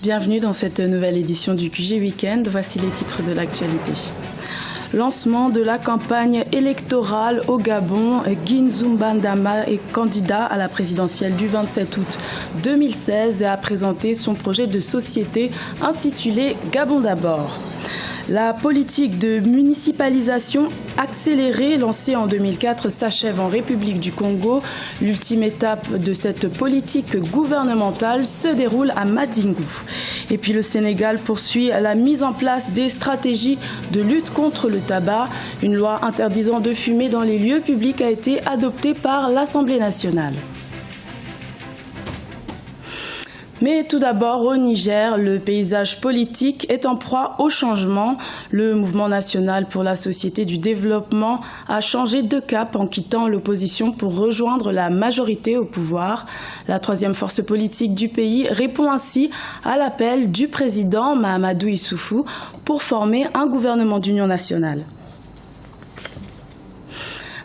Bienvenue dans cette nouvelle édition du QG Weekend. Voici les titres de l'actualité. Lancement de la campagne électorale au Gabon. Guy Zoumbandama est candidat à la présidentielle du 27 août 2016 et a présenté son projet de société intitulé Gabon d'abord. La politique de municipalisation accélérée lancée en 2004 s'achève en République du Congo. L'ultime étape de cette politique gouvernementale se déroule à Madingu. Et puis le Sénégal poursuit la mise en place des stratégies de lutte contre le tabac. Une loi interdisant de fumer dans les lieux publics a été adoptée par l'Assemblée nationale. Mais tout d'abord, au Niger, le paysage politique est en proie au changement. Le mouvement national pour la société du développement a changé de cap en quittant l'opposition pour rejoindre la majorité au pouvoir. La troisième force politique du pays répond ainsi à l'appel du président Mahamadou Issoufou pour former un gouvernement d'union nationale.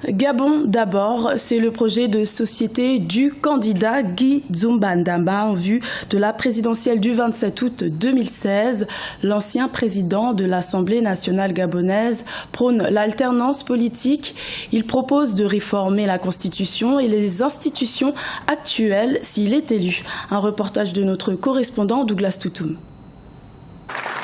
Gabon d'abord, c'est le projet de société du candidat Guy Zoumbandama en vue de la présidentielle du 27 août 2016. L'ancien président de l'Assemblée nationale gabonaise prône l'alternance politique. Il propose de réformer la Constitution et les institutions actuelles s'il est élu. Un reportage de notre correspondant Douglas Toutoum.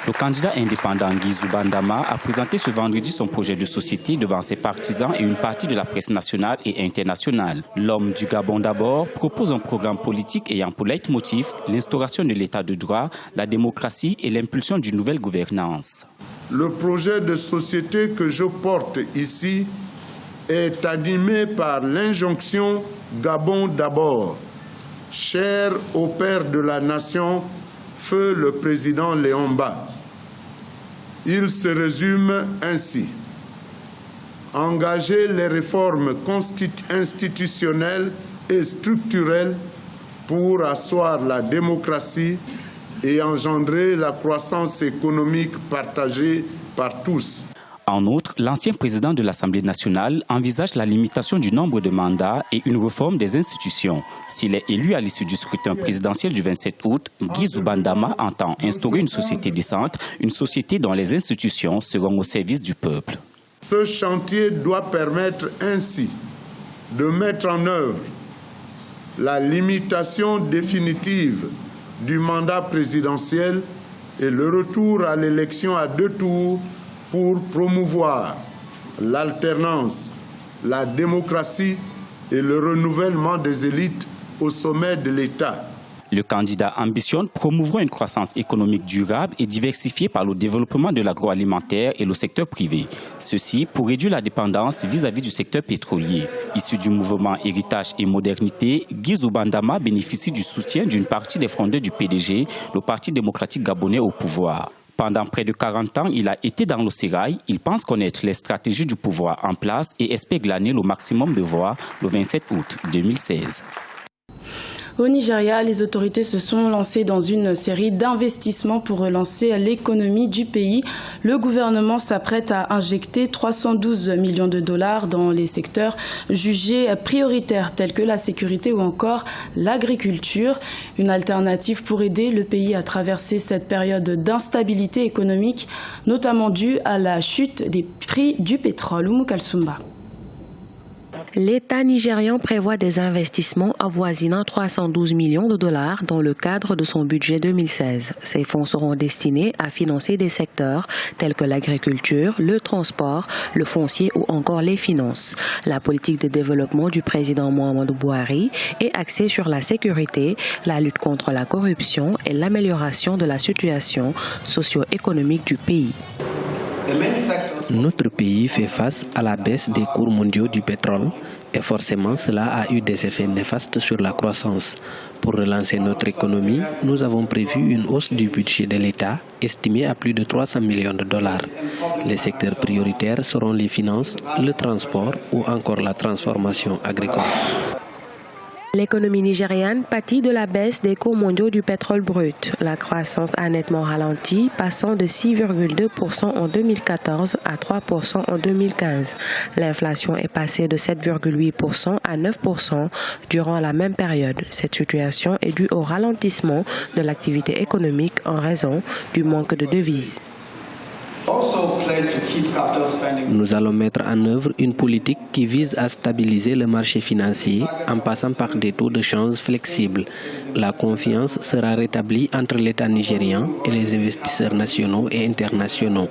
Le candidat indépendant Guy Zoumbandama a présenté ce vendredi son projet de société devant ses partisans et une partie de la presse nationale et internationale. L'homme du Gabon d'abord propose un programme politique ayant pour leitmotiv l'instauration de l'état de droit, la démocratie et l'impulsion d'une nouvelle gouvernance. Le projet de société que je porte ici est animé par l'injonction Gabon d'abord, cher au père de la nation, feu le président Léomba. Il se résume ainsi. Engager les réformes institutionnelles et structurelles pour asseoir la démocratie et engendrer la croissance économique partagée par tous. En outre, l'ancien président de l'Assemblée nationale envisage la limitation du nombre de mandats et une réforme des institutions. S'il est élu à l'issue du scrutin présidentiel du 27 août, Guy Zoumbandama entend instaurer une société décente, une société dont les institutions seront au service du peuple. Ce chantier doit permettre ainsi de mettre en œuvre la limitation définitive du mandat présidentiel et le retour à l'élection à 2 tours pour promouvoir l'alternance, la démocratie et le renouvellement des élites au sommet de l'État. Le candidat ambitionne promouvoir une croissance économique durable et diversifiée par le développement de l'agroalimentaire et le secteur privé. Ceci pour réduire la dépendance vis-à-vis du secteur pétrolier. Issu du mouvement Héritage et Modernité, Guy Zoumbandama bénéficie du soutien d'une partie des fondeurs du PDG, le Parti démocratique gabonais au pouvoir. Pendant près de 40 ans, il a été dans le sérail. Il pense connaître les stratégies du pouvoir en place et espère glaner le maximum de voix le 27 août 2016. Au Nigeria, les autorités se sont lancées dans une série d'investissements pour relancer l'économie du pays. Le gouvernement s'apprête à injecter 312 millions de dollars dans les secteurs jugés prioritaires tels que la sécurité ou encore l'agriculture. Une alternative pour aider le pays à traverser cette période d'instabilité économique, notamment due à la chute des prix du pétrole. Oumou Kalsoumba. L'État nigérian prévoit des investissements avoisinant 312 millions de dollars dans le cadre de son budget 2016. Ces fonds seront destinés à financer des secteurs tels que l'agriculture, le transport, le foncier ou encore les finances. La politique de développement du président Muhammadu Buhari est axée sur la sécurité, la lutte contre la corruption et l'amélioration de la situation socio-économique du pays. Notre pays fait face à la baisse des cours mondiaux du pétrole et forcément cela a eu des effets néfastes sur la croissance. Pour relancer notre économie, nous avons prévu une hausse du budget de l'État estimée à plus de 300 millions de dollars. Les secteurs prioritaires seront les finances, le transport ou encore la transformation agricole. L'économie nigériane pâtit de la baisse des cours mondiaux du pétrole brut. La croissance a nettement ralenti, passant de 6,2% en 2014 à 3% en 2015. L'inflation est passée de 7,8% à 9% durant la même période. Cette situation est due au ralentissement de l'activité économique en raison du manque de devises. Nous allons mettre en œuvre une politique qui vise à stabiliser le marché financier en passant par des taux de change flexibles. La confiance sera rétablie entre l'État nigérian et les investisseurs nationaux et internationaux.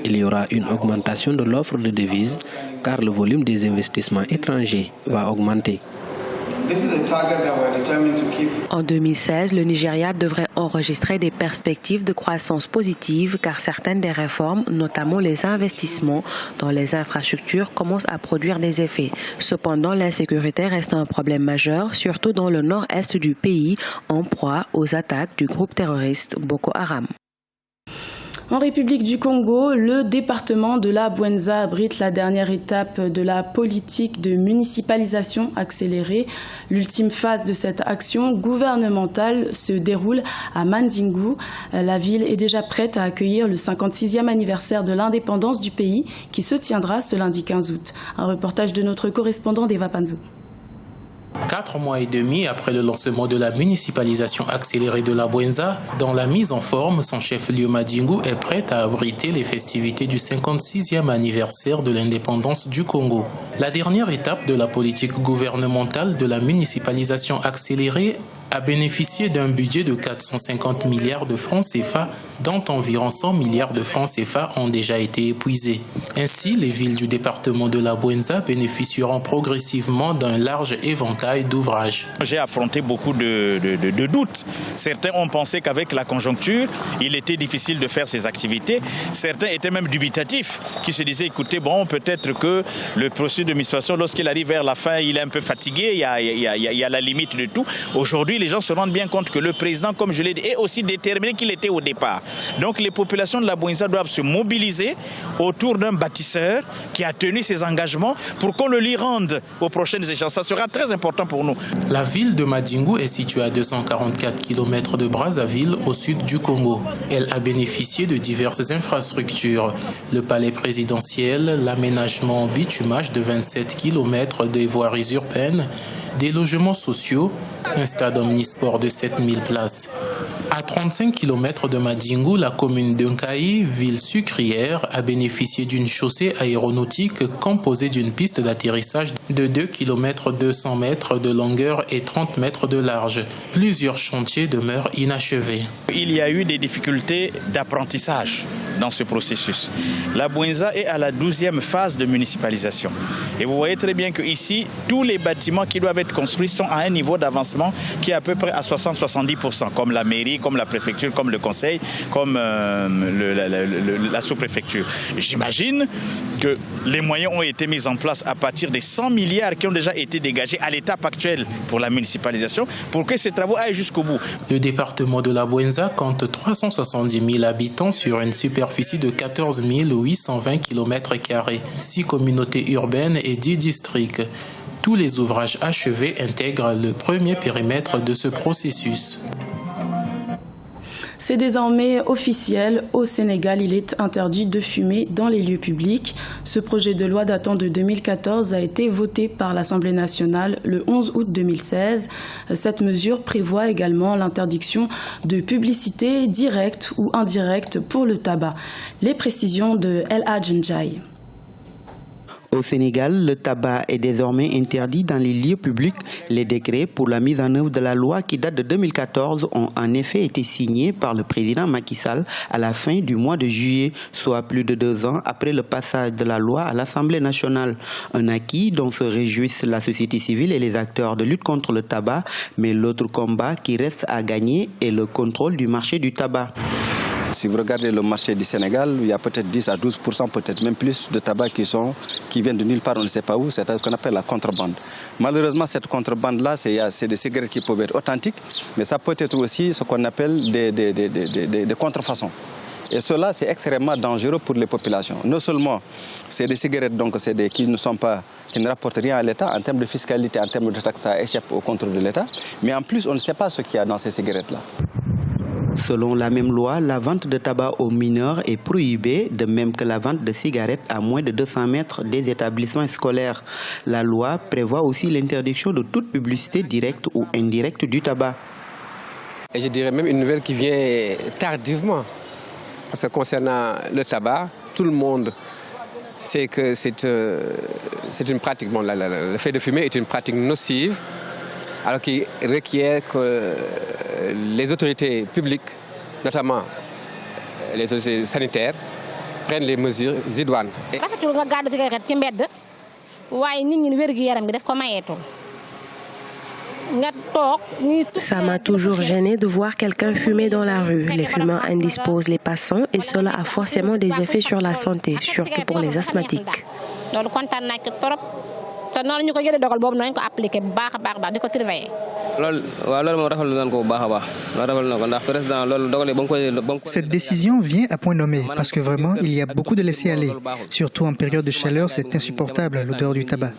Il y aura une augmentation de l'offre de devises car le volume des investissements étrangers va augmenter. En 2016, le Nigeria devrait enregistrer des perspectives de croissance positive car certaines des réformes, notamment les investissements dans les infrastructures, commencent à produire des effets. Cependant, l'insécurité reste un problème majeur, surtout dans le nord-est du pays, en proie aux attaques du groupe terroriste Boko Haram. En République du Congo, le département de la Bouenza abrite la dernière étape de la politique de municipalisation accélérée. L'ultime phase de cette action gouvernementale se déroule à Mandingu. La ville est déjà prête à accueillir le 56e anniversaire de l'indépendance du pays qui se tiendra ce lundi 15 août. Un reportage de notre correspondant Deva Panzo. 4 mois et demi après le lancement de la municipalisation accélérée de la Bouenza, dans la mise en forme, son chef-lieu Mandingu est prêt à abriter les festivités du 56e anniversaire de l'indépendance du Congo. La dernière étape de la politique gouvernementale de la municipalisation accélérée a bénéficié d'un budget de 450 milliards de francs CFA, dont environ 100 milliards de francs CFA ont déjà été épuisés. Ainsi, les villes du département de la Bouenza bénéficieront progressivement d'un large éventail d'ouvrages. J'ai affronté beaucoup de doutes. Certains ont pensé qu'avec la conjoncture, il était difficile de faire ces activités. Certains étaient même dubitatifs, qui se disaient, écoutez, bon, peut-être que le processus de municipalisation, lorsqu'il arrive vers la fin, il est un peu fatigué, il y a la limite de tout. Aujourd'hui, les gens se rendent bien compte que le président, comme je l'ai dit, est aussi déterminé qu'il était au départ. Donc les populations de la Bouenza doivent se mobiliser autour d'un bâtisseur qui a tenu ses engagements pour qu'on le lui rende aux prochaines échéances. Ça sera très important pour nous. La ville de Mandingu est située à 244 km de Brazzaville, au sud du Congo. Elle a bénéficié de diverses infrastructures. Le palais présidentiel, l'aménagement en bitumage de 27 km des voiries urbaines, des logements sociaux, un stade omnisport de 7000 places. À 35 km de Mandingu, la commune d'Unkai, ville sucrière, a bénéficié d'une chaussée aéronautique composée d'une piste d'atterrissage de 2 km 200 mètres de longueur et 30 mètres de large. Plusieurs chantiers demeurent inachevés. Il y a eu des difficultés d'apprentissage dans ce processus. La Bouenza est à la 12e phase de municipalisation. Et vous voyez très bien qu'ici, tous les bâtiments qui doivent être construits sont à un niveau d'avancement qui est à peu près à 60-70%, comme la mairie, comme la préfecture, comme le conseil, comme la sous-préfecture. J'imagine que les moyens ont été mis en place à partir des 100 milliards qui ont déjà été dégagés à l'étape actuelle pour la municipalisation, pour que ces travaux aillent jusqu'au bout. Le département de la Bouenza compte 370 000 habitants sur une superficie de 14 820 km², 6 communautés urbaines et 10 districts. Tous les ouvrages achevés intègrent le premier périmètre de ce processus. C'est désormais officiel. Au Sénégal, il est interdit de fumer dans les lieux publics. Ce projet de loi datant de 2014 a été voté par l'Assemblée nationale le 11 août 2016. Cette mesure prévoit également l'interdiction de publicité directe ou indirecte pour le tabac. Les précisions de El Hadj. Au Sénégal, le tabac est désormais interdit dans les lieux publics. Les décrets pour la mise en œuvre de la loi qui date de 2014 ont en effet été signés par le président Macky Sall à la fin du mois de juillet, soit plus de 2 ans après le passage de la loi à l'Assemblée nationale. Un acquis dont se réjouissent la société civile et les acteurs de lutte contre le tabac, mais l'autre combat qui reste à gagner est le contrôle du marché du tabac. Si vous regardez le marché du Sénégal, il y a peut-être 10 à 12%, peut-être même plus de tabac qui viennent de nulle part, on ne sait pas où, c'est ce qu'on appelle la contrebande. Malheureusement, cette contrebande-là, c'est des cigarettes qui peuvent être authentiques, mais ça peut être aussi ce qu'on appelle des contrefaçons. Et cela, c'est extrêmement dangereux pour les populations. Non seulement c'est des cigarettes qui ne rapportent rien à l'État en termes de fiscalité, en termes de taxes, ça échappe au contrôle de l'État, mais en plus, on ne sait pas ce qu'il y a dans ces cigarettes-là. Selon la même loi, la vente de tabac aux mineurs est prohibée, de même que la vente de cigarettes à moins de 200 mètres des établissements scolaires. La loi prévoit aussi l'interdiction de toute publicité directe ou indirecte du tabac. Et je dirais même une nouvelle qui vient tardivement. Parce que concernant le tabac, tout le monde sait que c'est une pratique. Bon, le fait de fumer est une pratique nocive, alors qu'il requiert que les autorités publiques, notamment les autorités sanitaires, prennent les mesures idoines. Ça m'a toujours gêné de voir quelqu'un fumer dans la rue. Les fumeurs indisposent les passants et cela a forcément des effets sur la santé, surtout pour les asthmatiques. Cette décision vient à point nommé parce que vraiment il y a beaucoup de laisser-aller. Surtout en période de chaleur, c'est insupportable l'odeur du tabac.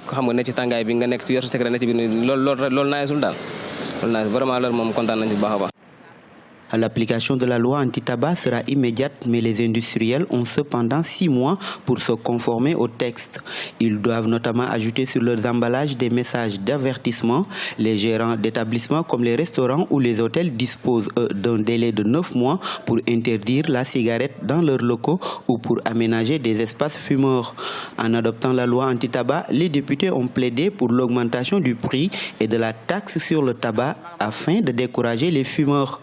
L'application de la loi anti-tabac sera immédiate, mais les industriels ont cependant 6 mois pour se conformer au texte. Ils doivent notamment ajouter sur leurs emballages des messages d'avertissement. Les gérants d'établissements comme les restaurants ou les hôtels disposent d'un délai de 9 mois pour interdire la cigarette dans leurs locaux ou pour aménager des espaces fumeurs. En adoptant la loi anti-tabac, les députés ont plaidé pour l'augmentation du prix et de la taxe sur le tabac afin de décourager les fumeurs.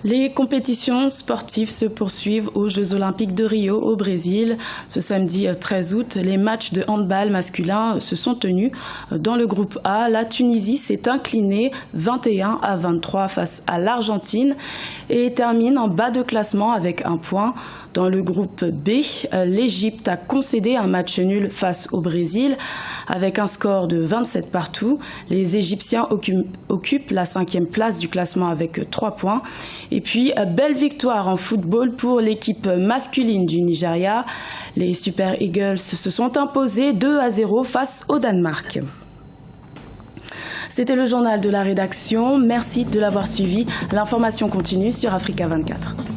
Les compétitions sportives se poursuivent aux Jeux Olympiques de Rio au Brésil. Ce samedi 13 août, les matchs de handball masculin se sont tenus. Dans le groupe A, la Tunisie s'est inclinée 21-23 face à l'Argentine et termine en bas de classement avec 1 point. Dans le groupe B, l'Égypte a concédé un match nul face au Brésil avec un score de 27 partout. Les Égyptiens occupent la 5e place du classement avec 3 points. Et puis, belle victoire en football pour l'équipe masculine du Nigeria. Les Super Eagles se sont imposés 2-0 face au Danemark. C'était le journal de la rédaction. Merci de l'avoir suivi. L'information continue sur Africa 24.